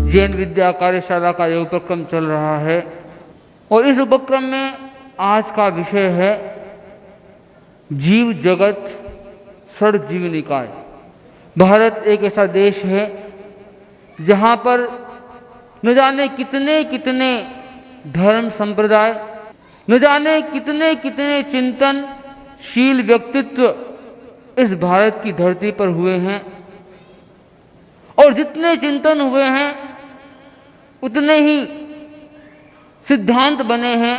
जैन विद्या कार्यशाला का यह उपक्रम चल रहा है और इस उपक्रम में आज का विषय है जीव जगत षड जीव निकाय। भारत एक ऐसा देश है जहाँ पर न जाने कितने कितने धर्म संप्रदाय, न जाने कितने कितने चिंतनशील व्यक्तित्व इस भारत की धरती पर हुए हैं और जितने चिंतन हुए हैं उतने ही सिद्धांत बने हैं।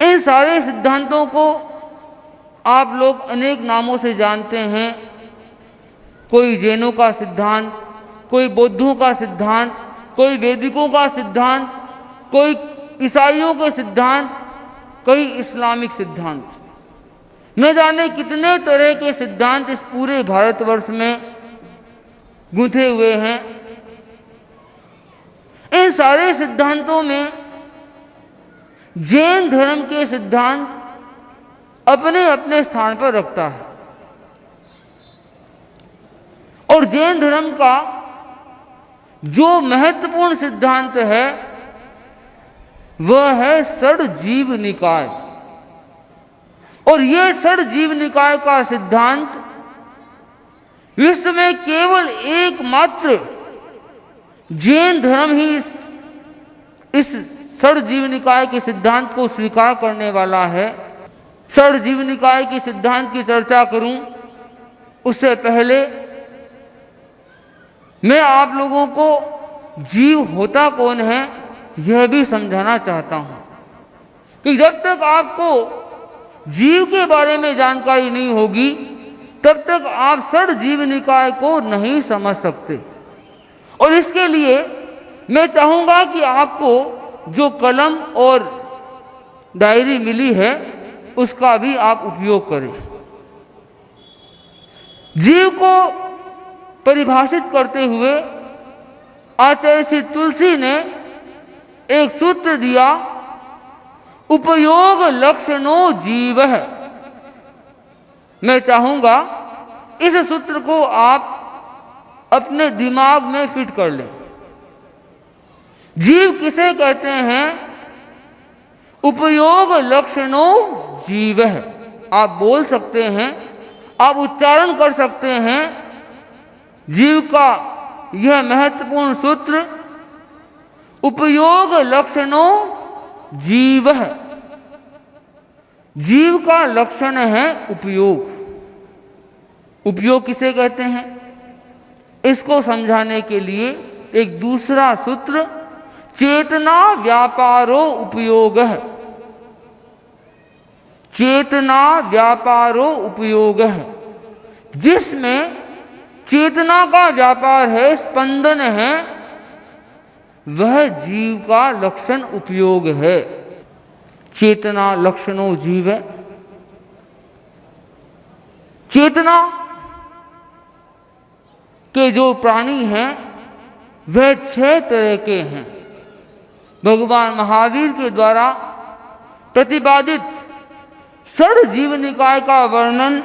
इन सारे सिद्धांतों को आप लोग अनेक नामों से जानते हैं। कोई जैनों का सिद्धांत, कोई बौद्धों का सिद्धांत, कोई वैदिकों का सिद्धांत, कोई ईसाइयों के सिद्धांत, कोई इस्लामिक सिद्धांत, न जाने कितने तरह के सिद्धांत इस पूरे भारतवर्ष में गूंथे हुए हैं। इन सारे सिद्धांतों में जैन धर्म के सिद्धांत अपने अपने स्थान पर रखता है और जैन धर्म का जो महत्वपूर्ण सिद्धांत है वह है षड जीव निकाय। और यह षड जीव निकाय का सिद्धांत विश्व में केवल एकमात्र जैन धर्म ही इस षड जीव निकाय के सिद्धांत को स्वीकार करने वाला है। षड जीव निकाय के सिद्धांत की चर्चा करूं उससे पहले मैं आप लोगों को जीव होता कौन है यह भी समझाना चाहता हूं कि जब तक आपको जीव के बारे में जानकारी नहीं होगी तब तक आप षड जीव निकाय को नहीं समझ सकते। और इसके लिए मैं चाहूंगा कि आपको जो कलम और डायरी मिली है उसका भी आप उपयोग करें। जीव को परिभाषित करते हुए आचार्य श्री तुलसी ने एक सूत्र दिया, उपयोग लक्षणों जीव है। मैं चाहूंगा इस सूत्र को आप अपने दिमाग में फिट कर लें। जीव किसे कहते हैं? उपयोग लक्षणों जीव है। आप बोल सकते हैं, आप उच्चारण कर सकते हैं। जीव का यह महत्वपूर्ण सूत्र उपयोग लक्षणों जीव है। जीव का लक्षण है उपयोग। उपयोग किसे कहते हैं इसको समझाने के लिए एक दूसरा सूत्र चेतना व्यापारो उपयोग है। चेतना व्यापारो उपयोग है, जिसमें चेतना का व्यापार है, स्पंदन है, वह जीव का लक्षण उपयोग है। चेतना लक्षणों जीव है। चेतना के जो प्राणी हैं वह 6 तरह के हैं। भगवान महावीर के द्वारा प्रतिपादित षड जीव निकाय का वर्णन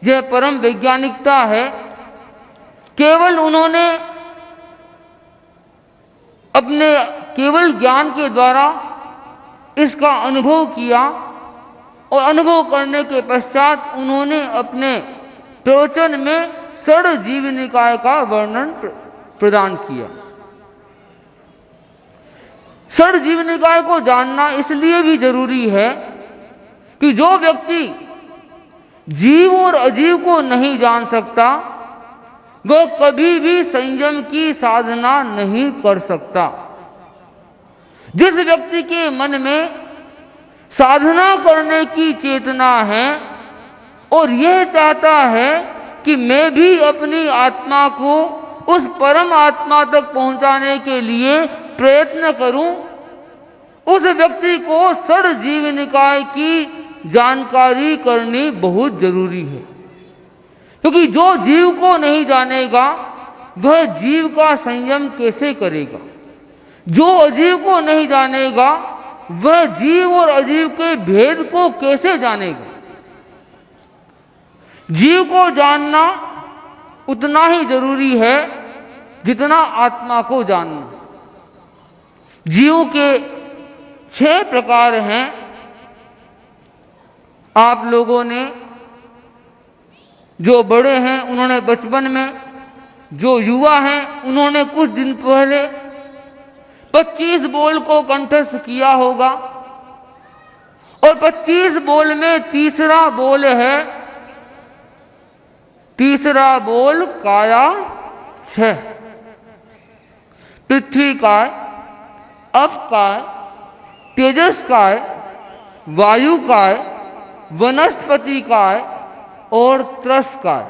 यह परम वैज्ञानिकता है। केवल उन्होंने अपने केवल ज्ञान के द्वारा इसका अनुभव किया और अनुभव करने के पश्चात उन्होंने अपने प्रवचन में षड जीव निकाय का वर्णन प्रदान किया। षड जीव निकाय को जानना इसलिए भी जरूरी है कि जो व्यक्ति जीव और अजीव को नहीं जान सकता वह कभी भी संयम की साधना नहीं कर सकता। जिस व्यक्ति के मन में साधना करने की चेतना है और यह चाहता है कि मैं भी अपनी आत्मा को उस परम आत्मा तक पहुंचाने के लिए प्रयत्न करूं, उस व्यक्ति को षड जीव निकाय की जानकारी करनी बहुत जरूरी है। क्योंकि जो जीव को नहीं जानेगा वह जीव का संयम कैसे करेगा? जो अजीव को नहीं जानेगा वह जीव और अजीव के भेद को कैसे जानेगा? जीव को जानना उतना ही जरूरी है जितना आत्मा को जानना। जीव के 6 प्रकार हैं। आप लोगों ने, जो बड़े हैं उन्होंने बचपन में, जो युवा हैं उन्होंने कुछ दिन पहले 25 बोल को कंठस्थ किया होगा। और 25 बोल में तीसरा बोल है, तीसरा बोल काया 6। पृथ्वी काय, अप काय, तेजस काय, वायु काय, वनस्पति काय और त्रस काय।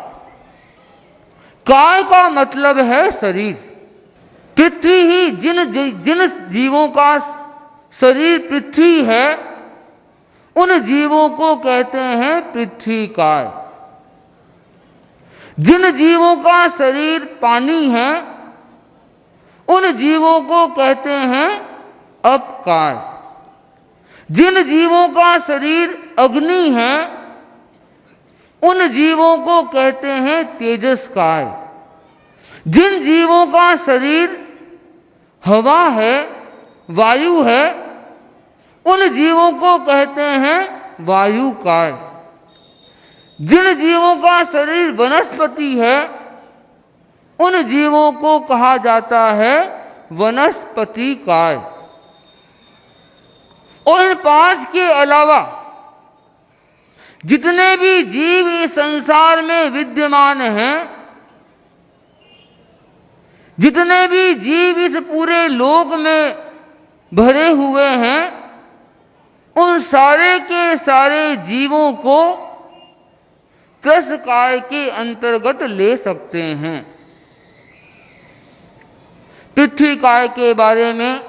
काय का मतलब है शरीर। पृथ्वी ही जिन जीवों का शरीर पृथ्वी है, उन जीवों को कहते हैं पृथ्वी काय। जिन जीवों का शरीर पानी है, उन जीवों को कहते हैं अपकाय। जिन जीवों का शरीर अग्नि है, उन जीवों को कहते हैं तेजसकाय। जिन जीवों का शरीर हवा है, वायु है, उन जीवों को कहते हैं वायुकाय। जिन जीवों का शरीर वनस्पति है, उन जीवों को कहा जाता है वनस्पति काय। और इन 5 के अलावा जितने भी जीव इस संसार में विद्यमान हैं, जितने भी जीव इस पूरे लोक में भरे हुए हैं, उन सारे के सारे जीवों को त्रस काय के अंतर्गत ले सकते हैं। पृथ्वी काय के बारे में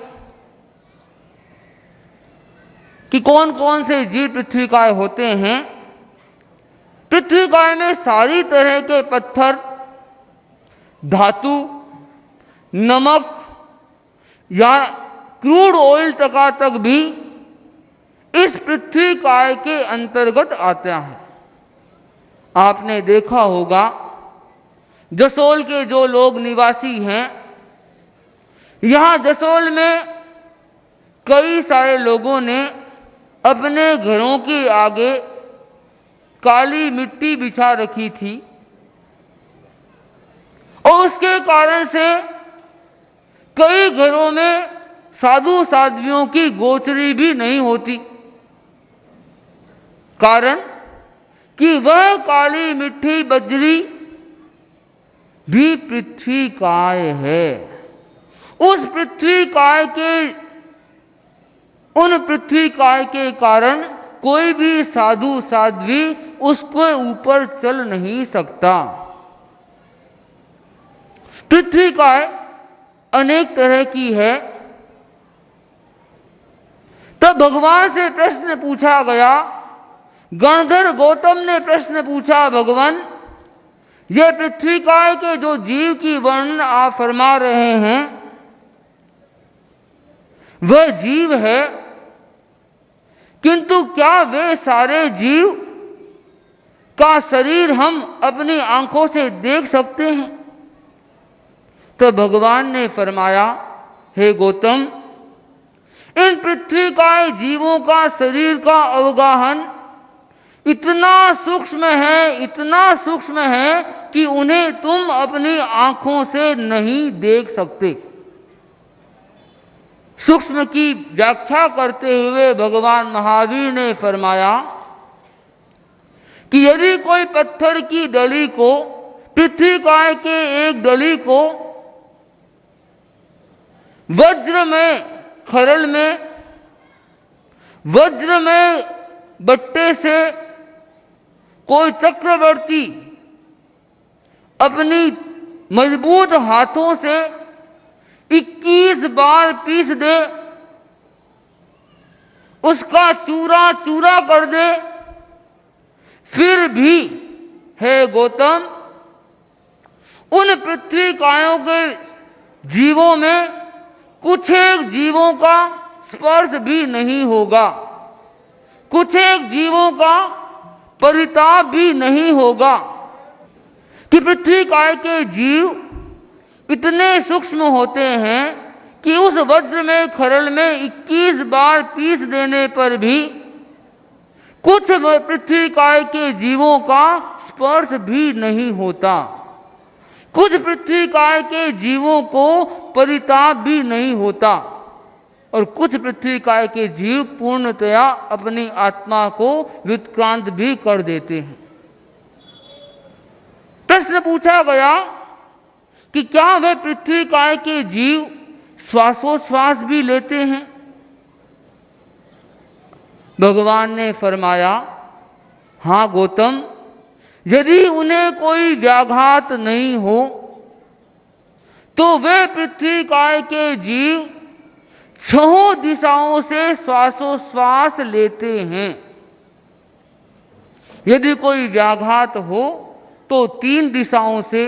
कि कौन कौन से जीव पृथ्वी काय होते हैं। पृथ्वी काय में सारी तरह के पत्थर, धातु, नमक या क्रूड ऑयल तक भी इस पृथ्वी काय के अंतर्गत आते हैं। आपने देखा होगा जसोल के जो लोग निवासी हैं, यहाँ जसोल में कई सारे लोगों ने अपने घरों के आगे काली मिट्टी बिछा रखी थी और उसके कारण से कई घरों में साधु साध्वियों की गोचरी भी नहीं होती। कारण कि वह काली मिट्टी बजरी भी पृथ्वी काय है। उस पृथ्वी काय के, उन पृथ्वी काय के कारण कोई भी साधु साध्वी उसके ऊपर चल नहीं सकता। पृथ्वी काय अनेक तरह की है। तब भगवान से प्रश्न पूछा गया। गणधर गौतम ने प्रश्न पूछा, भगवान ये पृथ्वी काय के जो जीव की वर्णन आप फरमा रहे हैं, वह जीव है, किंतु क्या वे सारे जीव का शरीर हम अपनी आंखों से देख सकते हैं? तो भगवान ने फरमाया, हे गौतम, इन पृथ्वी काय जीवों का शरीर का अवगाहन इतना सूक्ष्म है, इतना सूक्ष्म है कि उन्हें तुम अपनी आंखों से नहीं देख सकते। सूक्ष्म की व्याख्या करते हुए भगवान महावीर ने फरमाया कि यदि कोई पत्थर की डली को, पृथ्वी काय के एक डली को वज्र में, खरल में, वज्र में बट्टे से कोई चक्रवर्ती अपनी मजबूत हाथों से 21 बार पीस दे, उसका चूरा चूरा कर दे, फिर भी हे गौतम, उन पृथ्वी कायों के जीवों में कुछ एक जीवों का स्पर्श भी नहीं होगा, कुछ एक जीवों का परिताप भी नहीं होगा। कि पृथ्वी काय के जीव इतने सूक्ष्म होते हैं कि उस वज्र में खरल में 21 बार पीस देने पर भी कुछ पृथ्वी काय के जीवों का स्पर्श भी नहीं होता, कुछ पृथ्वी काय के जीवों को परिताप भी नहीं होता, और कुछ पृथ्वी काय के जीव पूर्णतया अपनी आत्मा को व्युत्क्रांत भी कर देते हैं। प्रश्न पूछा गया कि क्या वे पृथ्वी काय के जीव श्वासोश्वास भी लेते हैं? भगवान ने फरमाया, हाँ गौतम, यदि उन्हें कोई व्याघात नहीं हो तो वे पृथ्वी काय के जीव 6 दिशाओं से श्वासोश्वास लेते हैं। यदि कोई व्याघात हो तो 3 दिशाओं से,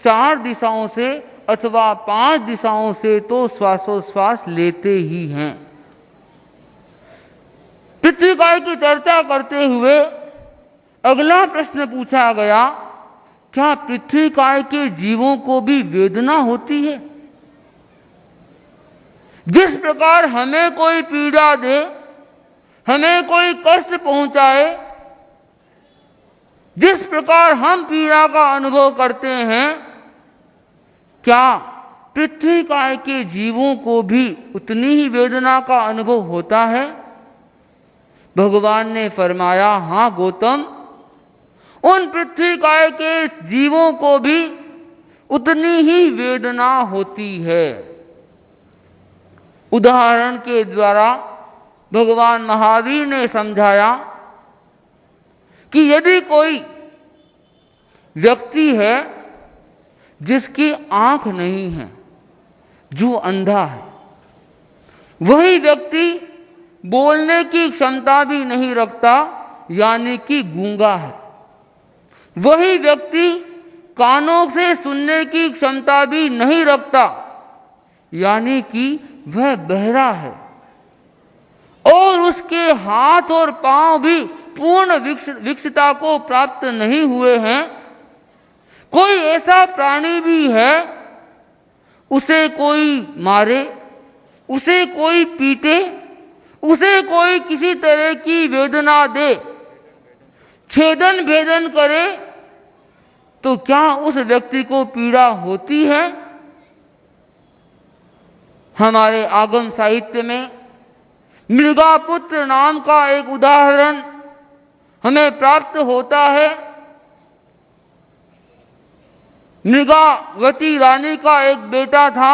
4 दिशाओं से अथवा 5 दिशाओं से तो श्वासोश्वास लेते ही हैं। पृथ्वी काय की चर्चा करते हुए अगला प्रश्न पूछा गया, क्या पृथ्वी काय के जीवों को भी वेदना होती है? जिस प्रकार हमें कोई पीड़ा दे, हमें कोई कष्ट पहुंचाए, जिस प्रकार हम पीड़ा का अनुभव करते हैं, क्या पृथ्वी काय के जीवों को भी उतनी ही वेदना का अनुभव होता है? भगवान ने फरमाया, हाँ गौतम, उन पृथ्वी काय के जीवों को भी उतनी ही वेदना होती है। उदाहरण के द्वारा भगवान महावीर ने समझाया कि यदि कोई व्यक्ति है जिसकी आंख नहीं है, जो अंधा है, वही व्यक्ति बोलने की क्षमता भी नहीं रखता, यानी कि गूंगा है, वही व्यक्ति कानों से सुनने की क्षमता भी नहीं रखता, यानी कि वह बहरा है, और उसके हाथ और पांव भी पूर्ण विकसितता को प्राप्त नहीं हुए हैं। कोई ऐसा प्राणी भी है, उसे कोई मारे, उसे कोई पीटे, उसे कोई किसी तरह की वेदना दे, छेदन भेदन करे, तो क्या उस व्यक्ति को पीड़ा होती है? हमारे आगम साहित्य में मृगापुत्र नाम का एक उदाहरण हमें प्राप्त होता है। मृगावती रानी का एक बेटा था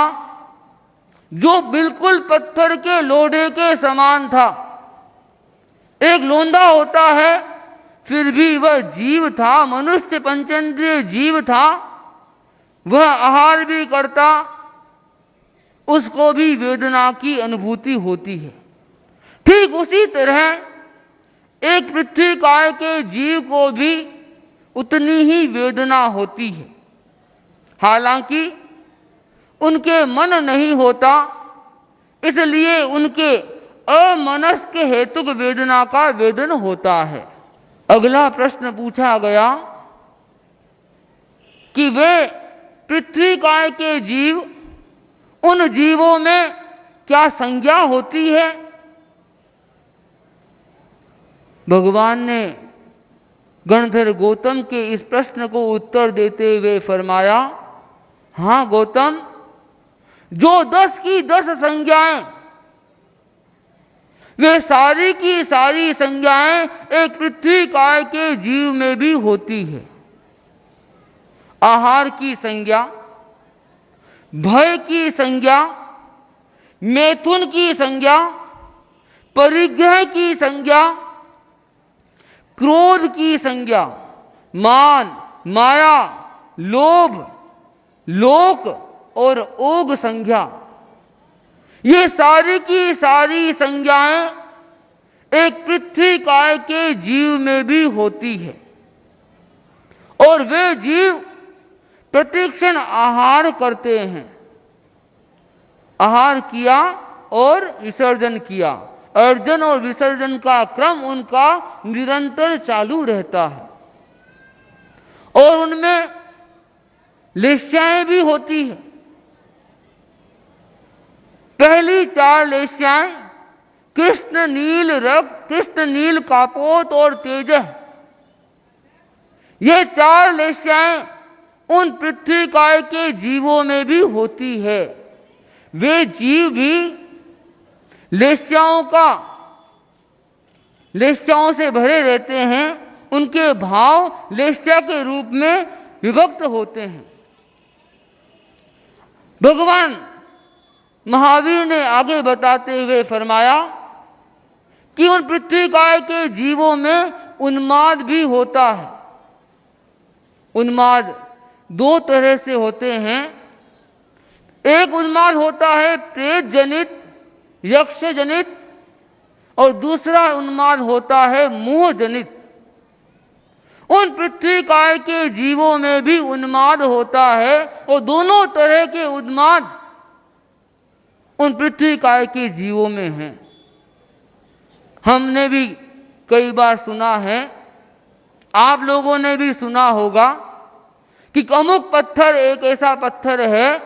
जो बिल्कुल पत्थर के लोढ़े के समान था। एक लोंदा होता है, फिर भी वह जीव था, मनुष्य पंचेंद्रिय जीव था, वह आहार भी करता, उसको भी वेदना की अनुभूति होती है। ठीक उसी तरह एक पृथ्वी काय के जीव को भी उतनी ही वेदना होती है, हालांकि उनके मन नहीं होता, इसलिए उनके अमनस्क हेतुक वेदना का वेदन होता है। अगला प्रश्न पूछा गया कि वे पृथ्वी काय के जीव, उन जीवों में क्या संज्ञा होती है? भगवान ने गणधर गौतम के इस प्रश्न को उत्तर देते हुए फरमाया, हाँ गौतम, जो 10 की 10 संज्ञाएं, वे सारी की सारी संज्ञाएं एक पृथ्वी काय के जीव में भी होती है। आहार की संज्ञा, भय की संज्ञा, मैथुन की संज्ञा, परिग्रह की संज्ञा, क्रोध की संज्ञा, मान, माया, लोभ, लोक और ओग संज्ञा, ये सारी की सारी संज्ञाएं एक पृथ्वी काय के जीव में भी होती है। और वे जीव प्रतिक्षण आहार करते हैं। आहार किया और विसर्जन किया, अर्जन और विसर्जन का क्रम उनका निरंतर चालू रहता है। और उनमें लेस्याएं भी होती है। पहली 4 लेस्याएं कृष्ण नील रक्त, कृष्ण नील कापोत और तेजह, ये 4 लेस्याएं उन पृथ्वी काय के जीवों में भी होती है। वे जीव भी लेस्याओं से भरे रहते हैं। उनके भाव लेस्या के रूप में विभक्त होते हैं। भगवान महावीर ने आगे बताते हुए फरमाया कि उन पृथ्वी काय के जीवों में उन्माद भी होता है। उन्माद 2 तरह से होते हैं। एक उन्माद होता है प्रेत जनित, यक्ष जनित, और दूसरा उन्माद होता है मोह जनित। उन पृथ्वी काय के जीवों में भी उन्माद होता है और दोनों तरह के उन्माद उन पृथ्वी काय के जीवों में हैं। हमने भी कई बार सुना है, आप लोगों ने भी सुना होगा कि अमुक पत्थर एक ऐसा पत्थर है,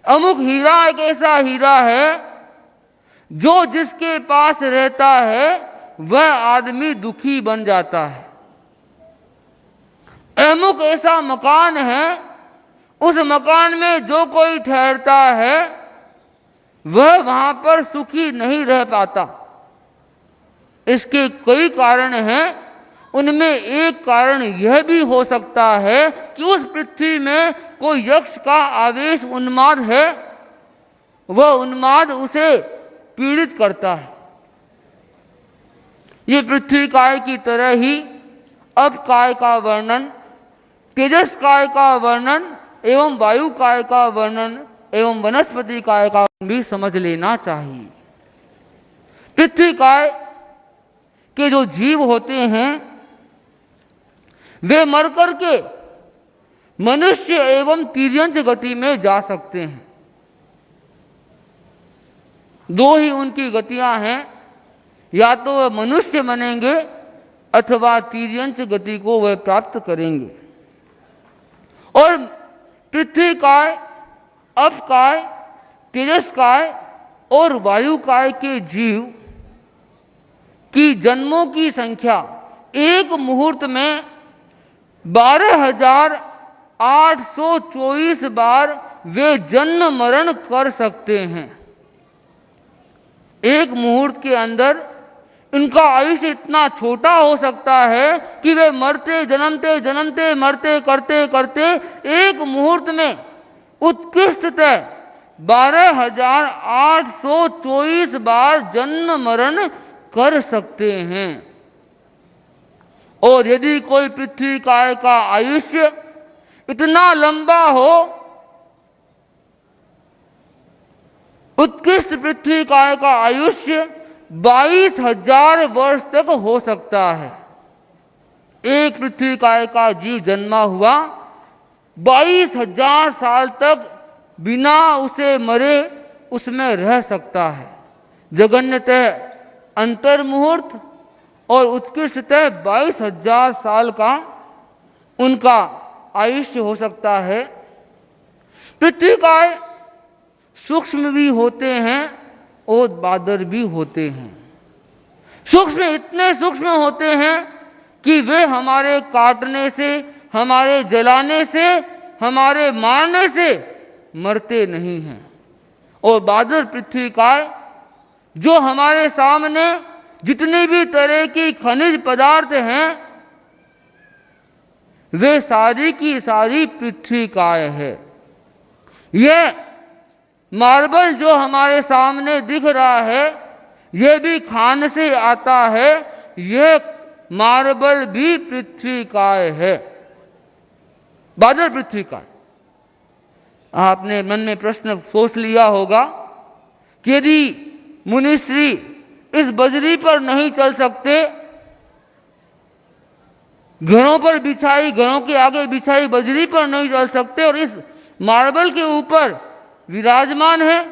अमुक हीरा एक ऐसा हीरा है जो जिसके पास रहता है वह आदमी दुखी बन जाता है। अमुक ऐसा मकान है, उस मकान में जो कोई ठहरता है वह वहां पर सुखी नहीं रह पाता। इसके कई कारण हैं। उनमें एक कारण यह भी हो सकता है कि उस पृथ्वी में कोई यक्ष का आवेश उन्माद है, वह उन्माद उसे पीड़ित करता है। ये पृथ्वी काय की तरह ही अब काय का वर्णन, तेजस काय का वर्णन एवं वायु काय का वर्णन एवं वनस्पति काय का भी समझ लेना चाहिए। पृथ्वी काय के जो जीव होते हैं वे मर करके मनुष्य एवं तिर्यंच गति में जा सकते हैं। 2 ही उनकी गतियां हैं, या तो वह मनुष्य बनेंगे अथवा तिर्यंच गति को वह प्राप्त करेंगे। और पृथ्वी काय, अप काय, तेजस काय और वायु काय के जीव की जन्मों की संख्या एक मुहूर्त में 12,824 बार वे जन्म मरण कर सकते हैं। एक मुहूर्त के अंदर उनका आयुष्य इतना छोटा हो सकता है कि वे मरते जन्मते जन्मते मरते करते करते एक मुहूर्त में उत्कृष्टतः 12,824 बार जन्म मरण कर सकते हैं। और यदि कोई पृथ्वी काय का आयुष्य इतना लंबा हो, उत्कृष्ट पृथ्वी काय का आयुष्य 22,000 वर्ष तक हो सकता है। एक पृथ्वी काय का जीव जन्मा हुआ 22,000 साल तक बिना उसे मरे उसमें रह सकता है। जगन्यतः अंतर मुहूर्त और उत्कृष्टतः 22,000 साल का उनका आयुष्य हो सकता है। पृथ्वी काय सूक्ष्म भी होते हैं और बादर भी होते हैं। सूक्ष्म इतने सूक्ष्म होते हैं कि वे हमारे काटने से, हमारे जलाने से, हमारे मारने से मरते नहीं हैं। और बादर पृथ्वी काय जो हमारे सामने जितनी भी तरह की खनिज पदार्थ हैं वे सारी की सारी पृथ्वी काय है। यह मार्बल जो हमारे सामने दिख रहा है यह भी खान से आता है, यह मार्बल भी पृथ्वी काय है, बादल पृथ्वी काय। आपने मन में प्रश्न सोच लिया होगा कि यदि मुनिश्री इस बजरी पर नहीं चल सकते, घरों पर बिछाई, घरों के आगे बिछाई बजरी पर नहीं चल सकते और इस मार्बल के ऊपर विराजमान है,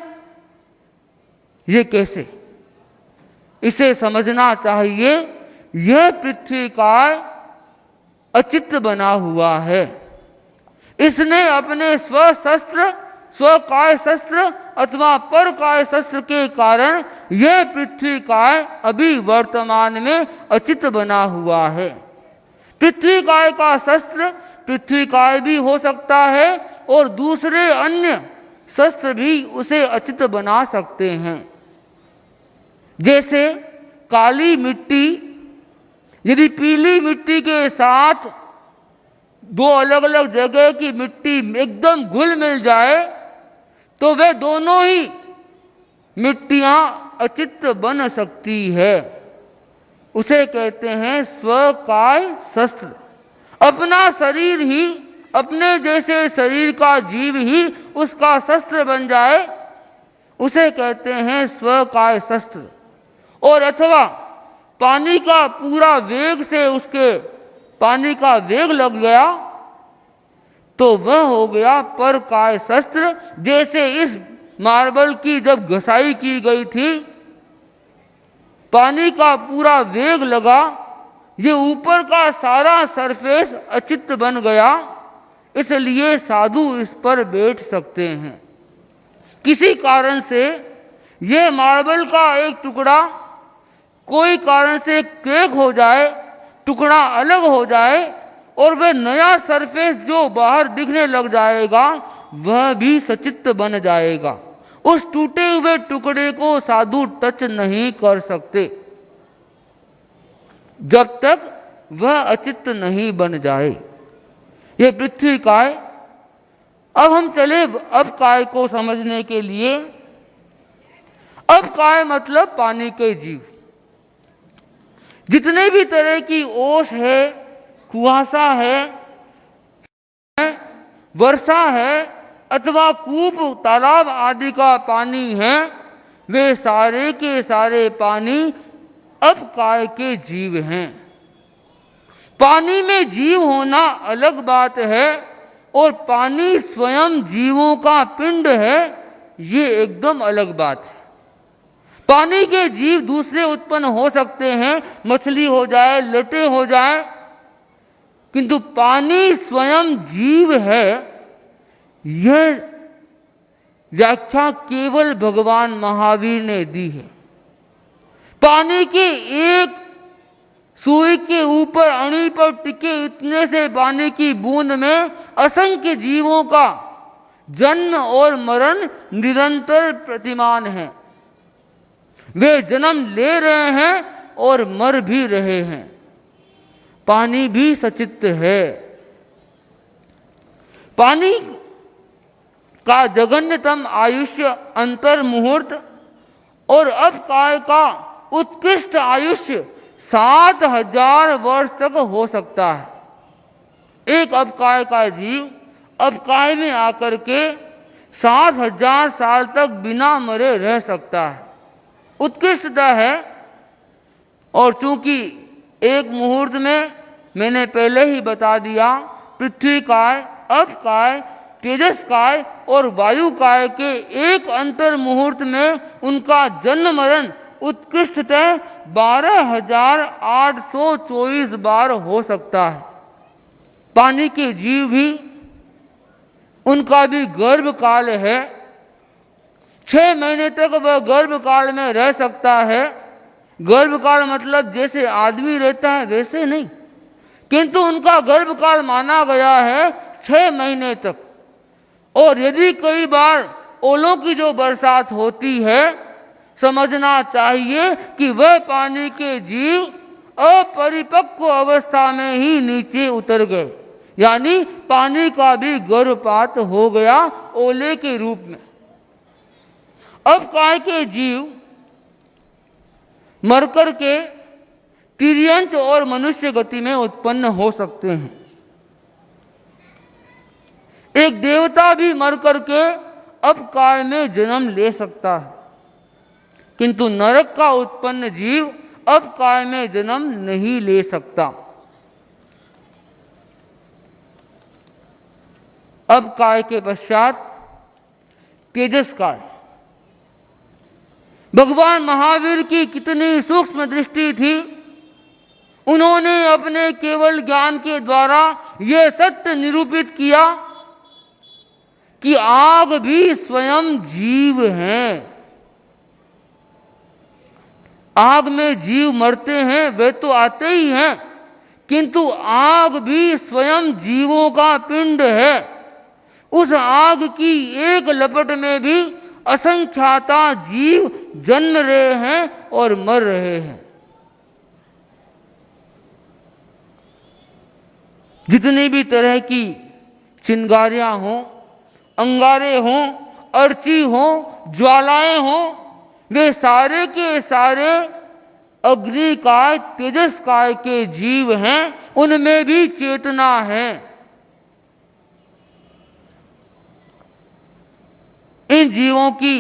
ये कैसे? इसे समझना चाहिए। यह पृथ्वी काय अचित्त बना हुआ है। इसने अपने स्वशस्त्र, स्वकाय शस्त्र अथवा पर काय शस्त्र के कारण यह पृथ्वी काय अभी वर्तमान में अचित बना हुआ है। पृथ्वी काय का शस्त्र पृथ्वी काय भी हो सकता है और दूसरे अन्य शस्त्र भी उसे अचित बना सकते हैं। जैसे काली मिट्टी यदि पीली मिट्टी के साथ दो अलग अलग जगह की मिट्टी एकदम घुल मिल जाए तो वे दोनों ही मिट्टियां अचित बन सकती है। उसे कहते हैं स्वकाय शस्त्र। अपना शरीर ही, अपने जैसे शरीर का जीव ही उसका शस्त्र बन जाए, उसे कहते हैं स्वकाय शस्त्र। और अथवा पानी का पूरा वेग से उसके पानी का वेग लग गया तो वह हो गया पर काय शस्त्र। जैसे इस मार्बल की जब घसाई की गई थी, पानी का पूरा वेग लगा, ये ऊपर का सारा सरफेस अचित बन गया, इसलिए साधु इस पर बैठ सकते हैं। किसी कारण से ये मार्बल का एक टुकड़ा कोई कारण से क्रैक हो जाए, टुकड़ा अलग हो जाए और वह नया सरफेस जो बाहर दिखने लग जाएगा वह भी सचित्त बन जाएगा। उस टूटे हुए टुकड़े को साधु टच नहीं कर सकते जब तक वह अचित्त नहीं बन जाए। ये पृथ्वी काय। अब हम चले अब काय को समझने के लिए। अब काय मतलब पानी के जीव। जितने भी तरह की ओस है, कुहासा है, वर्षा है अथवा कूप, तालाब आदि का पानी है, वे सारे के सारे पानी अब काय के जीव हैं। पानी में जीव होना अलग बात है और पानी स्वयं जीवों का पिंड है, ये एकदम अलग बात है। पानी के जीव दूसरे उत्पन्न हो सकते हैं, मछली हो जाए, लटे हो जाए, किंतु पानी स्वयं जीव है, यह व्याख्या केवल भगवान महावीर ने दी है। पानी के एक सुई के ऊपर अणी पर टिके इतने से पानी की बूंद में असंख्य जीवों का जन्म और मरण निरंतर प्रतिमान है। वे जन्म ले रहे हैं और मर भी रहे हैं। पानी भी सचित्त है। पानी का जघन्यतम आयुष्य अंतर मुहूर्त और अब काय का उत्कृष्ट आयुष्य 7000 वर्ष तक हो सकता है। एक अबकाय का जीव अबकाय में आकर के 7000 साल तक बिना मरे रह सकता है। उत्कृष्टता है। और चूंकि एक मुहूर्त में मैंने पहले ही बता दिया, पृथ्वी काय, अबकाय, तेजस काय और वायु काय के एक अंतर मुहूर्त में उनका जन्म मरण उत्कृष्टतः 12,824 बार हो सकता है। पानी के जीव भी, उनका भी गर्भ काल है। 6 महीने तक वह गर्भ काल में रह सकता है। गर्भ काल मतलब जैसे आदमी रहता है वैसे नहीं, किंतु उनका गर्भ काल माना गया है 6 महीने तक। और यदि कई बार ओलों की जो बरसात होती है, समझना चाहिए कि वह पानी के जीव अपरिपक्व अवस्था में ही नीचे उतर गए, यानी पानी का भी गर्भपात हो गया ओले के रूप में। अब काय के जीव मरकर के तिर्यंच और मनुष्य गति में उत्पन्न हो सकते हैं। एक देवता भी मरकर के अब काय में जन्म ले सकता है, किंतु नरक का उत्पन्न जीव अब काय में जन्म नहीं ले सकता। अब काय के पश्चात तेजस काय। भगवान महावीर की कितनी सूक्ष्म दृष्टि थी। उन्होंने अपने केवल ज्ञान के द्वारा यह सत्य निरूपित किया कि आग भी स्वयं जीव है। आग में जीव मरते हैं, वे तो आते ही हैं, किंतु आग भी स्वयं जीवों का पिंड है। उस आग की एक लपट में भी असंख्याता जीव जन्म रहे हैं और मर रहे हैं। जितनी भी तरह की चिंगारियां हों, अंगारे हों, अर्ची हों, ज्वालाएं हों, वे सारे के सारे अग्निकाय तेजस्काय के जीव हैं। उनमें भी चेतना है। इन जीवों की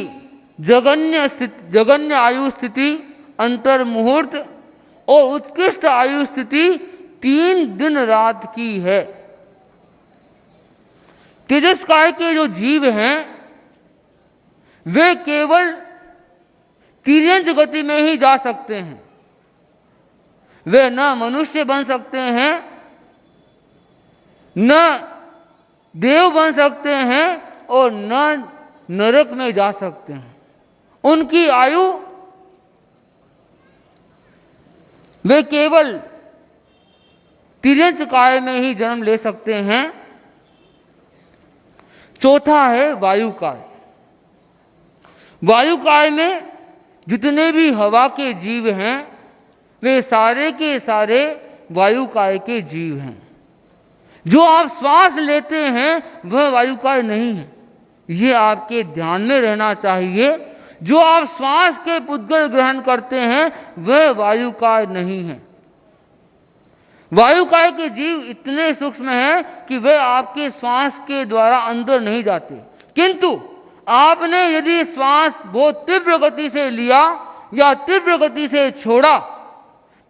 जगन्य आयु स्थिति, अंतर मुहूर्त और उत्कृष्ट आयु स्थिति 3 दिन रात की है। तेजस्काय के जो जीव हैं वे केवल तिर्यंच गति में ही जा सकते हैं। वे न मनुष्य बन सकते हैं, न देव बन सकते हैं और न नरक में जा सकते हैं। उनकी आयु वे केवल तिर्यंच काय में ही जन्म ले सकते हैं। चौथा है वायुकाय। वायुकाय में जितने भी हवा के जीव हैं वे सारे के सारे वायुकाय के जीव हैं। जो आप श्वास लेते हैं वह वायुकाय नहीं है, ये आपके ध्यान में रहना चाहिए। जो आप श्वास के पुद्गल ग्रहण करते हैं वह वायुकाय नहीं है। वायुकाय के जीव इतने सूक्ष्म हैं कि वे आपके श्वास के द्वारा अंदर नहीं जाते, किंतु आपने यदि श्वास बहुत तीव्र गति से लिया या तीव्र गति से छोड़ा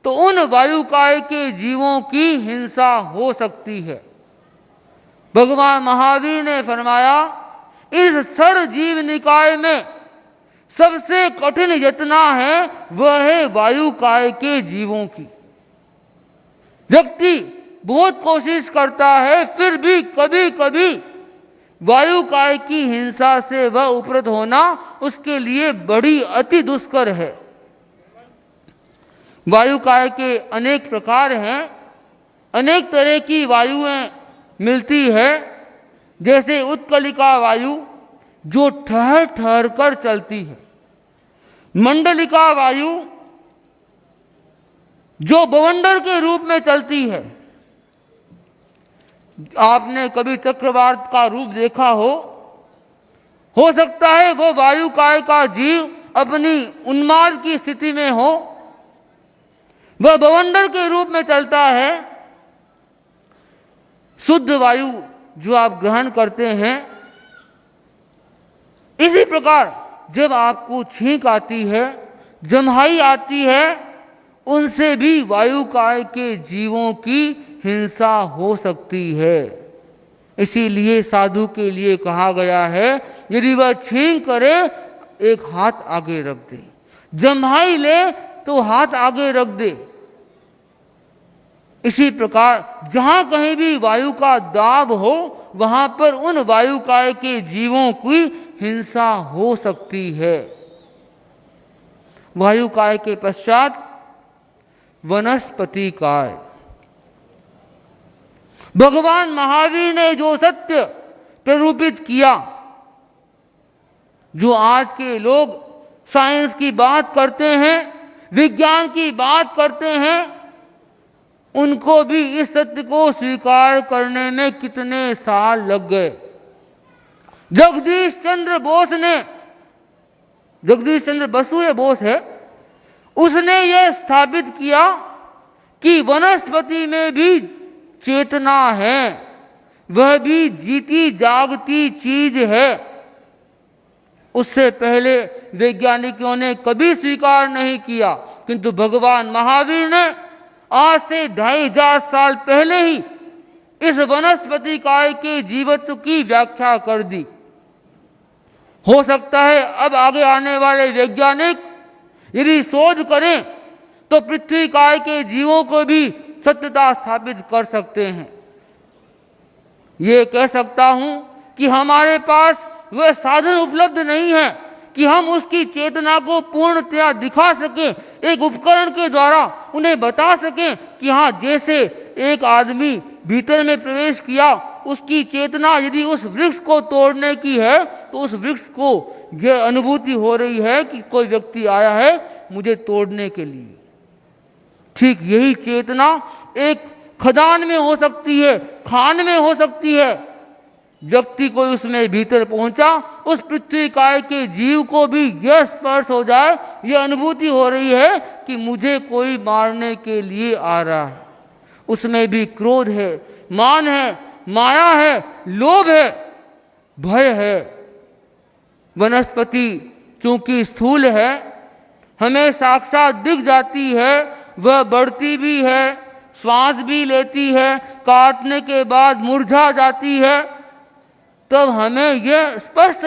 तो उन वायुकाय के जीवों की हिंसा हो सकती है। भगवान महावीर ने फरमाया, इस षड जीव निकाय में सबसे कठिन यतना है वह है वायुकाय के जीवों की। व्यक्ति बहुत कोशिश करता है, फिर भी कभी कभी वायुकाय की हिंसा से वह उपरत होना उसके लिए बड़ी अति दुष्कर है। वायुकाय के अनेक प्रकार हैं, अनेक तरह की वायुएं मिलती है। जैसे उत्कलिका वायु जो ठहर ठहर कर चलती है, मंडलिका वायु जो बवंडर के रूप में चलती है। आपने कभी चक्रवात का रूप देखा हो सकता है वो वायुकाय का जीव अपनी उन्माद की स्थिति में हो, वह बवंडर के रूप में चलता है। शुद्ध वायु जो आप ग्रहण करते हैं, इसी प्रकार जब आपको छींक आती है, जम्हाई आती है, उनसे भी वायुकाय के जीवों की हिंसा हो सकती है। इसीलिए साधु के लिए कहा गया है, यदि वह छींक करे एक हाथ आगे रख दे, जम्हाई ले तो हाथ आगे रख दे। इसी प्रकार जहां कहीं भी वायु का दाब हो वहां पर उन वायुकाय के जीवों की हिंसा हो सकती है। वायुकाय के पश्चात वनस्पति काय। भगवान महावीर ने जो सत्य प्ररूपित किया, जो आज के लोग साइंस की बात करते हैं, विज्ञान की बात करते हैं, उनको भी इस सत्य को स्वीकार करने में कितने साल लग गए। जगदीश चंद्र बसु या बोस है, उसने यह स्थापित किया कि वनस्पति में भी चेतना है, वह भी जीती जागती चीज है। उससे पहले वैज्ञानिकों ने कभी स्वीकार नहीं किया, किंतु भगवान महावीर ने आज से 2500 साल पहले ही इस वनस्पति काय के जीवत्व की व्याख्या कर दी। हो सकता है अब आगे आने वाले वैज्ञानिक यदि शोध करें तो पृथ्वी काय के जीवों को भी सत्यता स्थापित कर सकते हैं। ये कह सकता हूं कि हमारे पास वह साधन उपलब्ध नहीं है कि हम उसकी चेतना को पूर्णतया दिखा सकें, एक उपकरण के द्वारा उन्हें बता सकें कि हाँ, जैसे एक आदमी भीतर में प्रवेश किया, उसकी चेतना यदि उस वृक्ष को तोड़ने की है तो उस वृक्ष को यह अनुभूति हो रही है कि कोई व्यक्ति आया है मुझे तोड़ने के लिए। ठीक यही चेतना एक खदान में हो सकती है, खान में हो सकती है। व्यक्ति को उसमें भीतर पहुंचा, उस पृथ्वी काय के जीव को भी यह स्पर्श हो जाए, यह अनुभूति हो रही है कि मुझे कोई मारने के लिए आ रहा है। उसमें भी क्रोध है, मान है, माया है, लोभ है, भय है। वनस्पति चूंकि स्थूल है, हमें साक्षात दिख जाती है, वह बढ़ती भी है, श्वास भी लेती है, काटने के बाद मुरझा जाती है, तब हमें यह स्पष्ट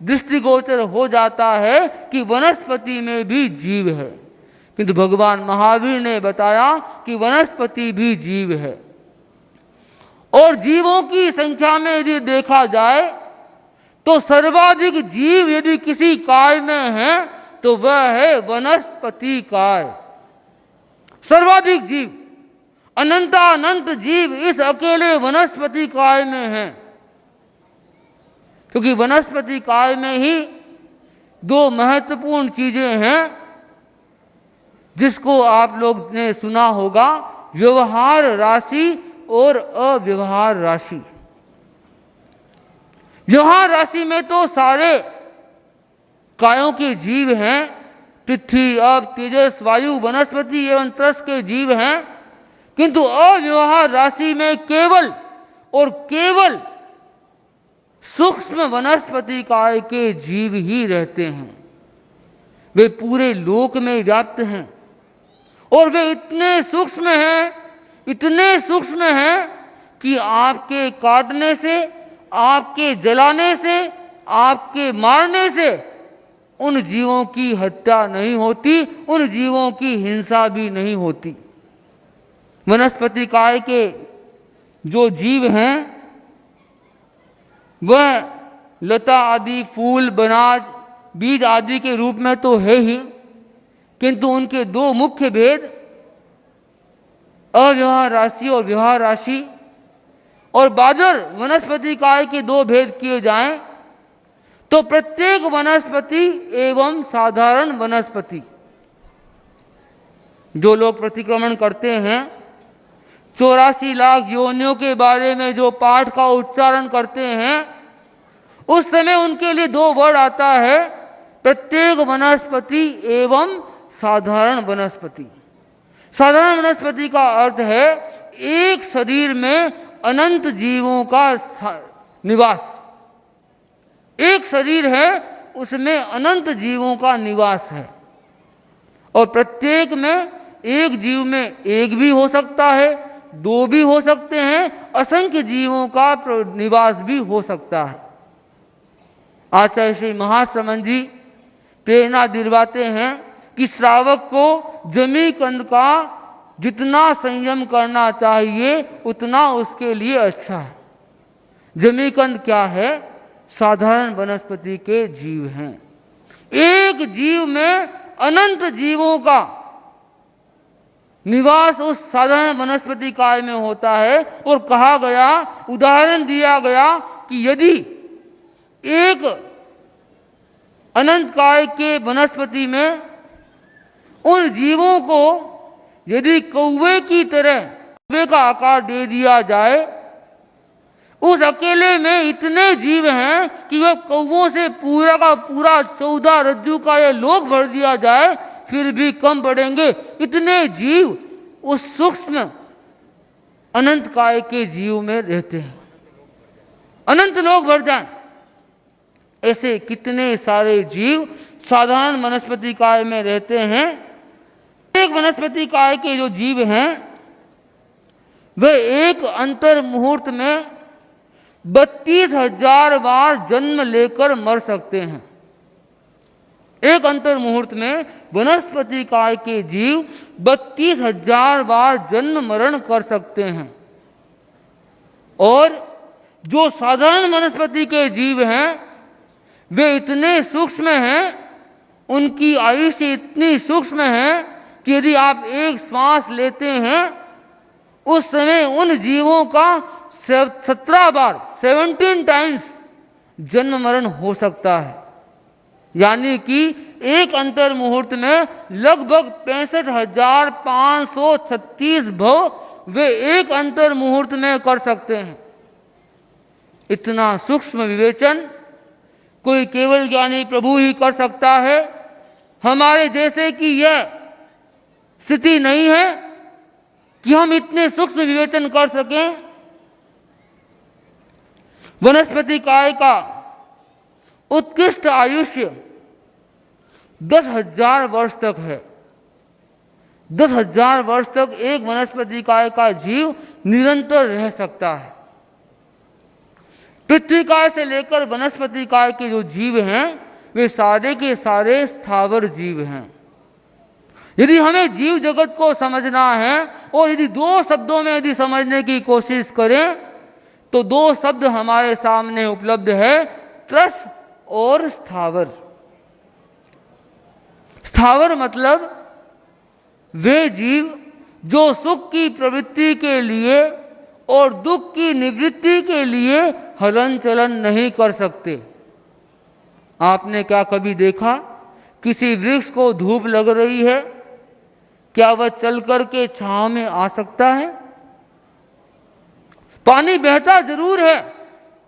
दृष्टिगोचर हो जाता है कि वनस्पति में भी जीव है। किंतु भगवान महावीर ने बताया कि वनस्पति भी जीव है। और जीवों की संख्या में यदि देखा जाए तो सर्वाधिक जीव यदि किसी काय में है तो वह है वनस्पति काय। सर्वाधिक जीव, अनंतानंत जीव इस अकेले वनस्पति काय में हैं, क्योंकि वनस्पति काय में ही दो महत्वपूर्ण चीजें हैं जिसको आप लोग ने सुना होगा, व्यवहार राशि और अव्यवहार राशि। व्यवहार राशि में तो सारे कायों के जीव हैं, पृथ्वी, अब, तेजस, वायु, वनस्पति एवं त्रस के जीव हैं, किंतु अव्यवहार राशि में केवल और केवल सूक्ष्म वनस्पति काय के जीव ही रहते हैं। वे पूरे लोक में व्याप्त हैं और वे इतने सूक्ष्म हैं, इतने सूक्ष्म हैं कि आपके काटने से, आपके जलाने से, आपके मारने से उन जीवों की हत्या नहीं होती, उन जीवों की हिंसा भी नहीं होती। वनस्पति काय के जो जीव हैं वह लता आदि, फूल, बनाज, बीज आदि के रूप में तो है ही, किंतु उनके दो मुख्य भेद अव्यवहार राशि और व्यवहार राशि, और बादर वनस्पति काय के दो भेद किए जाएं तो प्रत्येक वनस्पति एवं साधारण वनस्पति। जो लोग प्रतिक्रमण करते हैं, 84 लाख योनियों के बारे में जो पाठ का उच्चारण करते हैं, उस समय उनके लिए दो वर्ड आता है, प्रत्येक वनस्पति एवं साधारण वनस्पति। साधारण वनस्पति का अर्थ है एक शरीर में अनंत जीवों का निवास। एक शरीर है, उसमें अनंत जीवों का निवास है, और प्रत्येक में एक जीव में एक भी हो सकता है, दो भी हो सकते हैं, असंख्य जीवों का निवास भी हो सकता है। आचार्य श्री महाश्रमण जी प्रेरणा दिलवाते हैं कि श्रावक को जमीकंद का जितना संयम करना चाहिए उतना उसके लिए अच्छा है। जमीकंद क्या है? साधारण वनस्पति के जीव हैं। एक जीव में अनंत जीवों का निवास उस साधारण वनस्पति काय में होता है। और कहा गया, उदाहरण दिया गया कि यदि एक अनंत काय के वनस्पति में उन जीवों को यदि कौवे की तरह कौवे का आकार दे दिया जाए, उस अकेले में इतने जीव हैं कि वह कौवों से पूरा का पूरा 14 रज्जु का यह लोक भर दिया जाए फिर भी कम पड़ेंगे। इतने जीव उस सूक्ष्म अनंत काय के जीव में रहते हैं। अनंत लोक भर जाए, ऐसे कितने सारे जीव साधारण वनस्पति काय में रहते हैं। एक वनस्पति काय के जो जीव हैं वे एक अंतर मुहूर्त में 32,000 बार जन्म लेकर मर सकते हैं। एक अंतर मुहूर्त में वनस्पति काय के जीव 32,000 बार जन्म मरण कर सकते हैं। और जो साधारण वनस्पति के जीव हैं वे इतने सूक्ष्म हैं, उनकी आयुष्य इतनी सूक्ष्म है कि यदि आप एक श्वास लेते हैं उस समय उन जीवों का 17 बार 17 टाइम्स जन्म मरण हो सकता है। यानी कि एक अंतर मुहूर्त में लगभग 65,536 भव वे एक अंतर मुहूर्त में कर सकते हैं। इतना सूक्ष्म विवेचन कोई केवल ज्ञानी प्रभु ही कर सकता है। हमारे जैसे कि यह स्थिति नहीं है कि हम इतने सूक्ष्म विवेचन कर सकें। वनस्पति काय का उत्कृष्ट आयुष्य 10,000 वर्ष तक है। 10,000 वर्ष तक एक वनस्पति काय का जीव निरंतर रह सकता है। पृथ्वी काय से लेकर वनस्पति काय के जो जीव हैं वे सारे के सारे स्थावर जीव हैं। यदि हमें जीव जगत को समझना है और यदि दो शब्दों में यदि समझने की कोशिश करें तो दो शब्द हमारे सामने उपलब्ध है, त्रस और स्थावर। स्थावर मतलब वे जीव जो सुख की प्रवृत्ति के लिए और दुख की निवृत्ति के लिए हलन चलन नहीं कर सकते। आपने क्या कभी देखा किसी वृक्ष को धूप लग रही है, क्या वह चल करके छांव में आ सकता है? पानी बहता जरूर है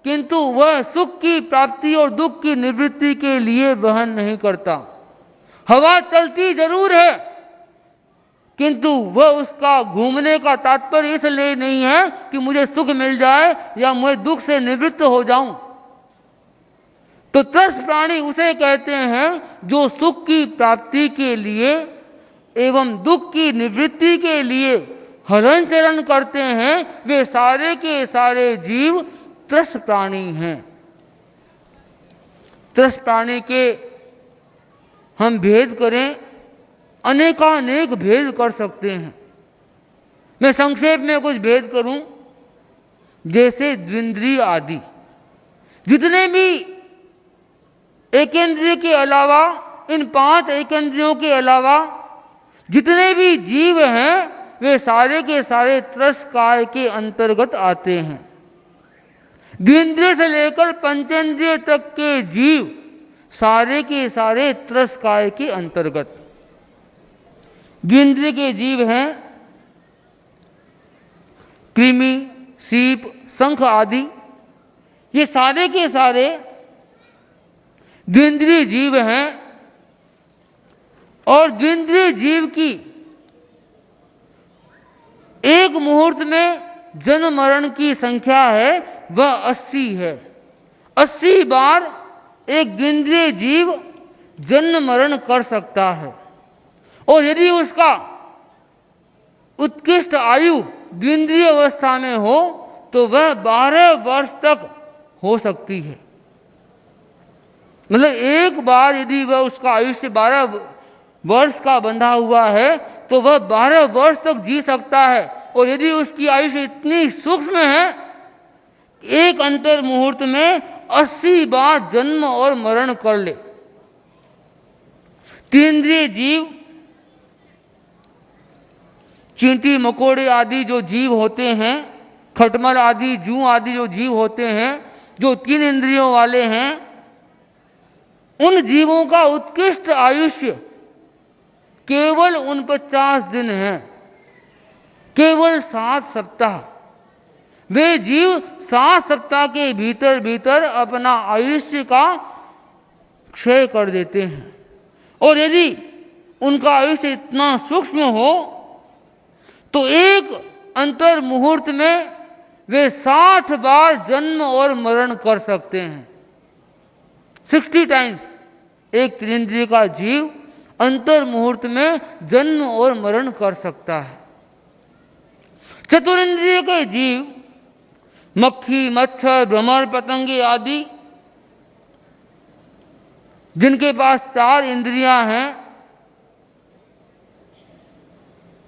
किंतु वह सुख की प्राप्ति और दुख की निवृत्ति के लिए वहन नहीं करता। हवा चलती जरूर है किंतु वह उसका घूमने का तात्पर्य इसलिए नहीं है कि मुझे सुख मिल जाए या मैं दुख से निवृत्त हो जाऊं। तो त्रस्त प्राणी उसे कहते हैं जो सुख की प्राप्ति के लिए एवं दुख की निवृत्ति के लिए हलन चलन करते हैं। वे सारे के सारे जीव त्रस्त प्राणी हैं। त्रस्त प्राणी के हम भेद करें, अनेकानेक भेद कर सकते हैं। मैं संक्षेप में कुछ भेद करूं, जैसे द्विंद्रिय आदि। जितने भी एकेंद्रिय के अलावा, इन 5 एकेंद्रियों के अलावा जितने भी जीव हैं वे सारे के सारे त्रस काय के अंतर्गत आते हैं। द्विंद्रिय से लेकर पंचेंद्रिय तक के जीव सारे के सारे त्रस काय के अंतर्गत। द्विंद्रिय के जीव हैं कृमि, सीप, शंख आदि। ये सारे के सारे द्विंद्रिय जीव हैं और द्विंद्रिय जीव की एक मुहूर्त में जन्म मरण की संख्या है वह 80 है। 80 बार एक द्विंद्रिय जीव जन्म मरण कर सकता है। और यदि उसका उत्कृष्ट आयु द्विंद्रिय अवस्था में हो तो वह 12 वर्ष तक हो सकती है। मतलब एक बार यदि वह उसका आयुष्य 12 वर्ष का बंधा हुआ है तो वह 12 वर्ष तक जी सकता है। और यदि उसकी आयुष्य इतनी सूक्ष्म है, एक अंतर मुहूर्त में 80 बार जन्म और मरण कर ले। तीन्द्रिय जीव, चींटी मकोड़े आदि जो जीव होते हैं, खटमल आदि, जू आदि जो जीव होते हैं, जो 3 इंद्रियों वाले हैं, उन जीवों का उत्कृष्ट आयुष्य केवल 49 दिन है, केवल 7 सप्ताह। वे जीव 7 सप्ताह के भीतर भीतर अपना आयुष्य का क्षय कर देते हैं। और यदि उनका आयुष्य इतना सूक्ष्म हो तो एक अंतर मुहूर्त में वे 60 बार जन्म और मरण कर सकते हैं। 60 टाइम्स एक त्रिंद्रिय का जीव अंतर मुहूर्त में जन्म और मरण कर सकता है। चतुरिंद्रिय के जीव, मक्खी, मच्छर, भ्रमर, पतंगे आदि, जिनके पास 4 इंद्रियां हैं,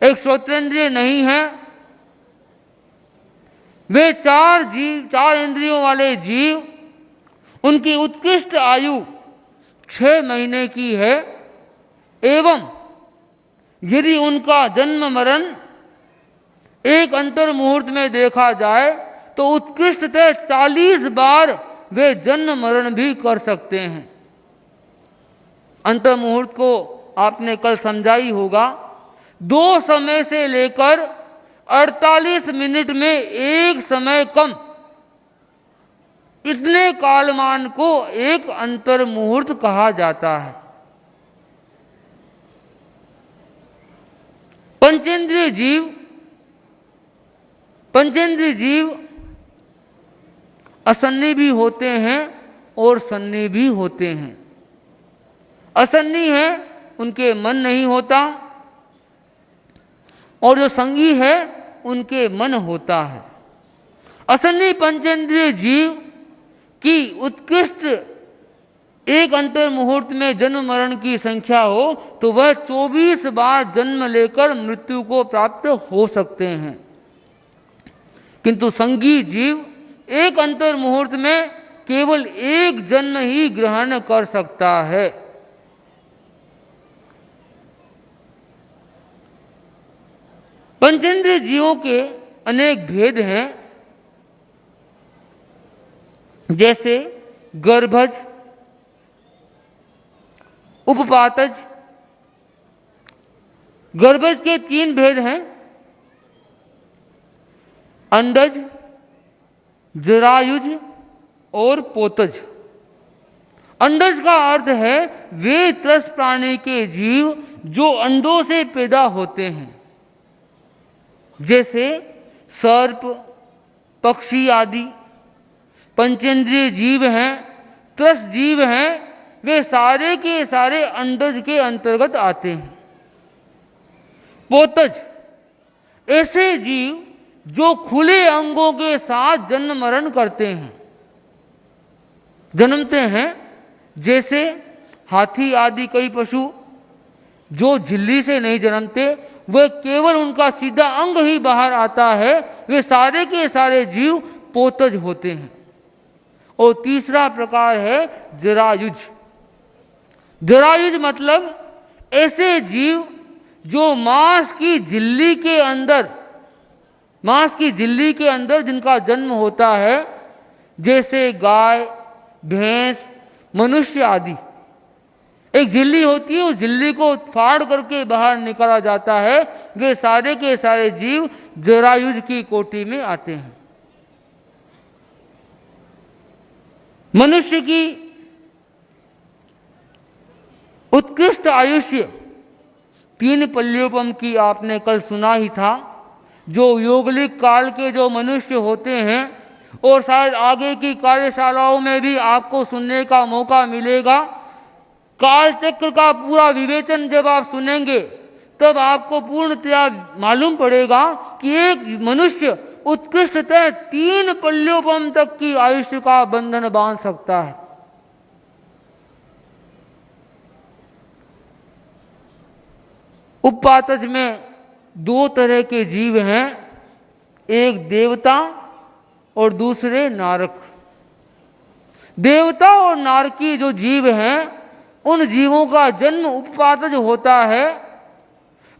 एक श्रोतेंद्रिय नहीं है, वे चार इंद्रियों वाले जीव, उनकी उत्कृष्ट आयु 6 महीने की है एवं यदि उनका जन्म मरण एक अंतर मुहूर्त में देखा जाए तो उत्कृष्टतः 40 बार वे जन्म मरण भी कर सकते हैं। अंतर मुहूर्त को आपने कल समझा ही होगा। 2 समय से लेकर 48 मिनट में एक समय कम, इतने कालमान को एक अंतर मुहूर्त कहा जाता है। पंचेंद्रिय जीव असन्नी भी होते हैं और सन्नी भी होते हैं। असन्नी है, उनके मन नहीं होता, और जो संगी है उनके मन होता है। असन्नी पंचेंद्रिय जीव की उत्कृष्ट एक अंतर मुहूर्त में जन्म मरण की संख्या हो तो वह 24 बार जन्म लेकर मृत्यु को प्राप्त हो सकते हैं, किंतु संगी जीव एक अंतर मुहूर्त में केवल एक जन्म ही ग्रहण कर सकता है। पंचेंद्रिय जीवों के अनेक भेद हैं, जैसे गर्भज, उपपातज। गर्भज के 3 भेद हैं, अंडज, जरायुज और पोतज। अंडज का अर्थ है वे त्रस्त प्राणी के जीव जो अंडों से पैदा होते हैं, जैसे सर्प, पक्षी आदि पंचेंद्रिय जीव हैं, त्रस्त जीव हैं, वे सारे के सारे अंडज के अंतर्गत आते हैं। पोतज ऐसे जीव जो खुले अंगों के साथ जन्म मरण करते हैं, जन्मते हैं, जैसे हाथी आदि कई पशु जो झिल्ली से नहीं जन्मते, वह केवल उनका सीधा अंग ही बाहर आता है, वे सारे के सारे जीव पोतज होते हैं। और तीसरा प्रकार है जरायुज। जरायुज मतलब ऐसे जीव जो मांस की झिल्ली के अंदर जिनका जन्म होता है, जैसे गाय, भैंस, मनुष्य आदि। एक झिल्ली होती है, उस झिल्ली को फाड़ करके बाहर निकाला जाता है, वे सारे के सारे जीव जरायुज की कोटि में आते हैं। मनुष्य की उत्कृष्ट आयुष्य 3 पल्योपम की आपने कल सुना ही था। जो योगलिक काल के जो मनुष्य होते हैं, और शायद आगे की कार्यशालाओं में भी आपको सुनने का मौका मिलेगा, काल चक्र का पूरा विवेचन जब आप सुनेंगे तब आपको पूर्णतया मालूम पड़ेगा कि एक मनुष्य उत्कृष्टतः 3 पल्योपम तक की आयुष्य का बंधन बांध सकता है। उपपातज में 2 तरह के जीव हैं, एक देवता और दूसरे नारक। देवता और नारकी जो जीव हैं, उन जीवों का जन्म उपपातज होता है।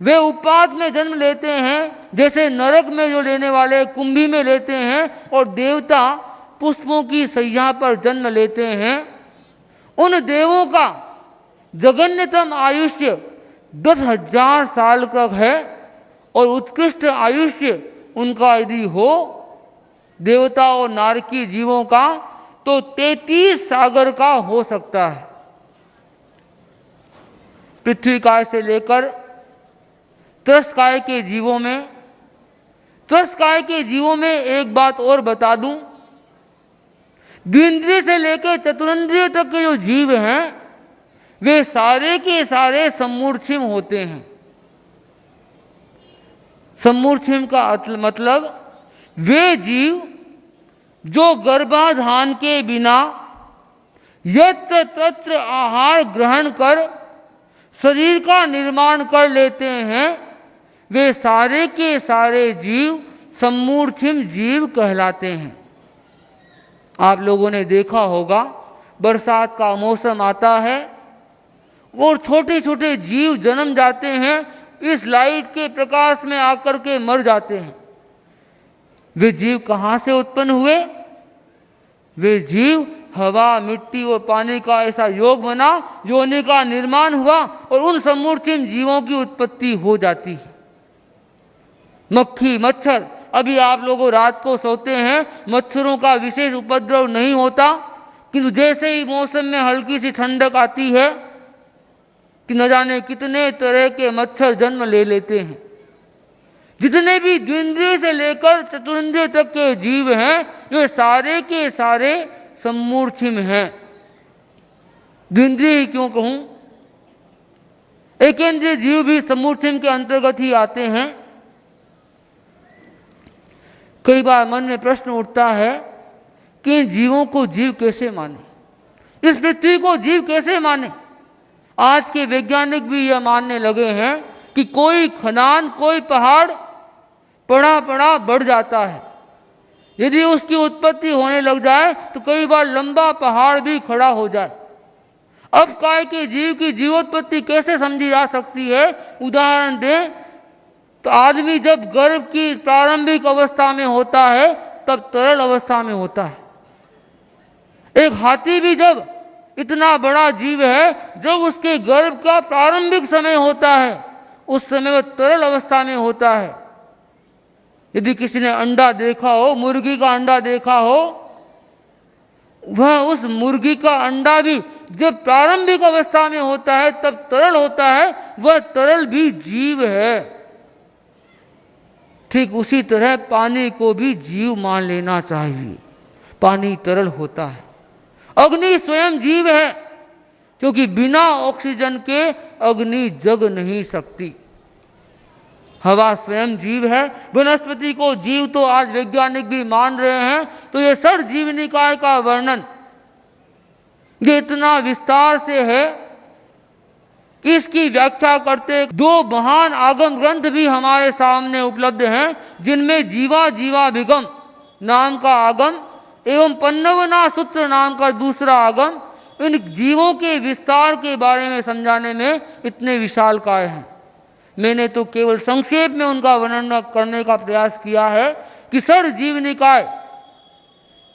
वे उपपात में जन्म लेते हैं, जैसे नरक में जो लेने वाले कुंभी में लेते हैं, और देवता पुष्पों की सैया पर जन्म लेते हैं। उन देवों का जघन्यतम आयुष्य 10,000 साल का है, और उत्कृष्ट आयुष्य उनका यदि हो देवता और नारकी जीवों का तो 33 सागर का हो सकता है। पृथ्वी काय से लेकर त्रस्त काय के जीवों में एक बात और बता दूं, द्विंद्रिय से लेकर चतुरिंद्रिय तक के जो जीव हैं, वे सारे के सारे सम्मूढ़छिम होते हैं। सम्मूढ़छिम का मतलब वे जीव जो गर्भाधान के बिना यत्र तत्र आहार ग्रहण कर शरीर का निर्माण कर लेते हैं, वे सारे के सारे जीव सम्मूढ़ जीव कहलाते हैं। आप लोगों ने देखा होगा, बरसात का मौसम आता है और छोटे छोटे जीव जन्म जाते हैं, इस लाइट के प्रकाश में आकर के मर जाते हैं। वे जीव कहाँ से उत्पन्न हुए? वे जीव हवा, मिट्टी और पानी का ऐसा योग बना, योनि का निर्माण हुआ और उन सम्मूढ़ जीवों की उत्पत्ति हो जाती है। मक्खी, मच्छर, अभी आप लोगों रात को सोते हैं, मच्छरों का विशेष उपद्रव नहीं होता, किंतु जैसे ही मौसम में हल्की सी ठंडक आती है कि न जाने कितने तरह के मच्छर जन्म ले लेते हैं। जितने भी द्विंद्रिय से लेकर चतुरिंद्रिय तक के जीव हैं, वे सारे के सारे सम्मूढ़ हैं। द्विंद्रिय ही क्यों कहूं, एकेंद्रिय जीव भी सम्मूढ़ के अंतर्गत ही आते हैं। कई बार मन में प्रश्न उठता है कि इन जीवों को जीव कैसे माने, इस पृथ्वी को जीव कैसे माने। आज के वैज्ञानिक भी यह मानने लगे हैं कि कोई खदान, कोई पहाड़ पड़ा पड़ा बढ़ जाता है। यदि उसकी उत्पत्ति होने लग जाए तो कई बार लंबा पहाड़ भी खड़ा हो जाए। अब काय के जीव की जीवोत्पत्ति कैसे समझी जा सकती है? उदाहरण दें तो आदमी जब गर्भ की प्रारंभिक अवस्था में होता है तब तरल अवस्था में होता है। एक हाथी भी जब इतना बड़ा जीव है, जब उसके गर्भ का प्रारंभिक समय होता है उस समय वह तरल अवस्था में होता है। यदि किसी ने अंडा देखा हो, मुर्गी का अंडा देखा हो, वह उस मुर्गी का अंडा भी जब प्रारंभिक अवस्था में होता है तब तरल होता है, वह तरल भी जीव है। ठीक उसी तरह पानी को भी जीव मान लेना चाहिए। पानी तरल होता है। अग्नि स्वयं जीव है, क्योंकि बिना ऑक्सीजन के अग्नि जग नहीं सकती। हवा स्वयं जीव है। वनस्पति को जीव तो आज वैज्ञानिक भी मान रहे हैं। तो यह षड जीव निकाय का वर्णन ये इतना विस्तार से है कि इसकी व्याख्या करते दो महान आगम ग्रंथ भी हमारे सामने उपलब्ध हैं, जिनमें जीवा जीवाभिगम नाम का आगम एवं पन्नवना सूत्र नाम का दूसरा आगम इन जीवों के विस्तार के बारे में समझाने में इतने विशालकाय हैं। मैंने तो केवल संक्षेप में उनका वर्णन करने का प्रयास किया है कि षड जीव निकाय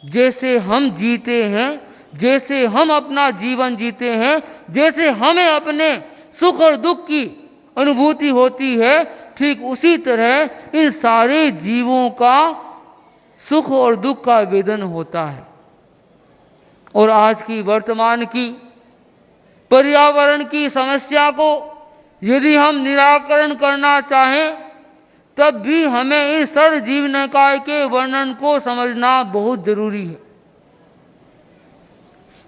जैसे हम जीते हैं, जैसे हम अपना जीवन जीते हैं, जैसे हमें अपने सुख और दुख की अनुभूति होती है, ठीक उसी तरह इन सारे जीवों का सुख और दुख का वेदन होता है। और आज की वर्तमान की पर्यावरण की समस्या को यदि हम निराकरण करना चाहें तब भी हमें इस षड जीव निकाय के वर्णन को समझना बहुत जरूरी है।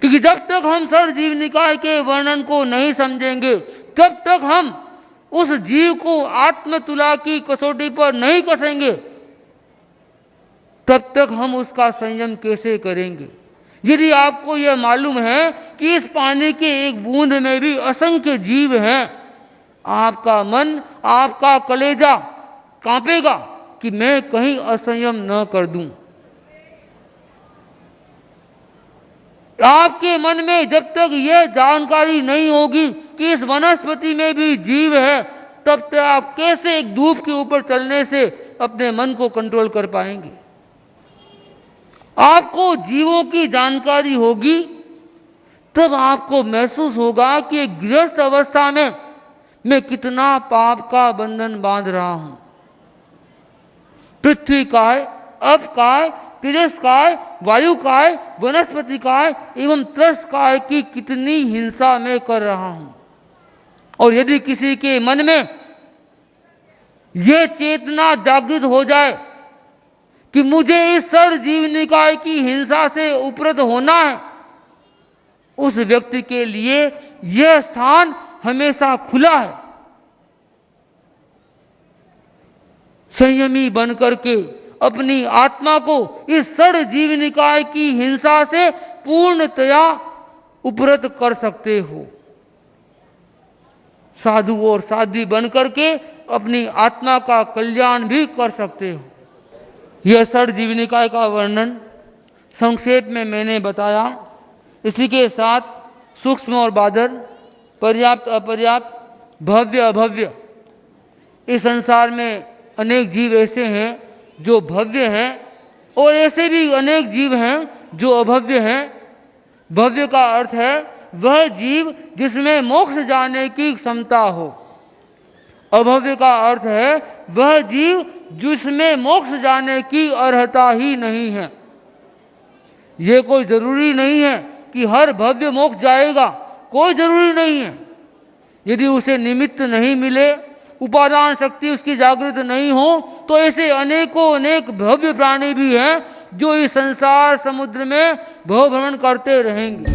क्योंकि जब तक हम षड जीव निकाय के वर्णन को नहीं समझेंगे तब तक हम उस जीव को आत्मतुला की कसौटी पर नहीं कसेंगे, तब तक हम उसका संयम कैसे करेंगे। यदि आपको यह मालूम है कि इस पानी के एक बूंद में भी असंख्य जीव हैं, आपका मन, आपका कलेजा कांपेगा कि मैं कहीं असंयम न कर दूं। आपके मन में जब तक यह जानकारी नहीं होगी कि इस वनस्पति में भी जीव है, तब तक आप कैसे एक धूप के ऊपर चलने से अपने मन को कंट्रोल कर पाएंगे। आपको जीवों की जानकारी होगी तब आपको महसूस होगा कि एक गृहस्थ अवस्था में मैं कितना पाप का बंधन बांध रहा हूं। पृथ्वी काय, अप काय, तेजस काय, वायु काय, वनस्पति काय एवं त्रस काय की कितनी हिंसा मैं कर रहा हूं। और यदि किसी के मन में यह चेतना जागृत हो जाए कि मुझे इस षड जीव निकाय की हिंसा से उपरत होना है, उस व्यक्ति के लिए यह स्थान हमेशा खुला है। संयमी बनकर के अपनी आत्मा को इस षड जीव निकाय की हिंसा से पूर्णतया उपरत कर सकते हो। साधु और साध्वी बनकर के अपनी आत्मा का कल्याण भी कर सकते हो। यह षड जीवनिकाय का वर्णन संक्षेप में मैंने बताया। इसी के साथ सूक्ष्म और बादर, पर्याप्त अपर्याप्त, भव्य अभव्य, इस संसार में अनेक जीव ऐसे हैं जो भव्य हैं और ऐसे भी अनेक जीव हैं जो अभव्य हैं। भव्य का अर्थ है वह जीव जिसमें मोक्ष जाने की क्षमता हो। अभव्य का अर्थ है वह जीव जिसमें मोक्ष जाने की अर्हता ही नहीं है। ये कोई जरूरी नहीं है कि हर भव्य मोक्ष जाएगा, कोई जरूरी नहीं है। यदि उसे निमित्त नहीं मिले, उपादान शक्ति उसकी जागृत नहीं हो, तो ऐसे अनेकों अनेक भव्य प्राणी भी हैं जो इस संसार समुद्र में भव भ्रमण करते रहेंगे।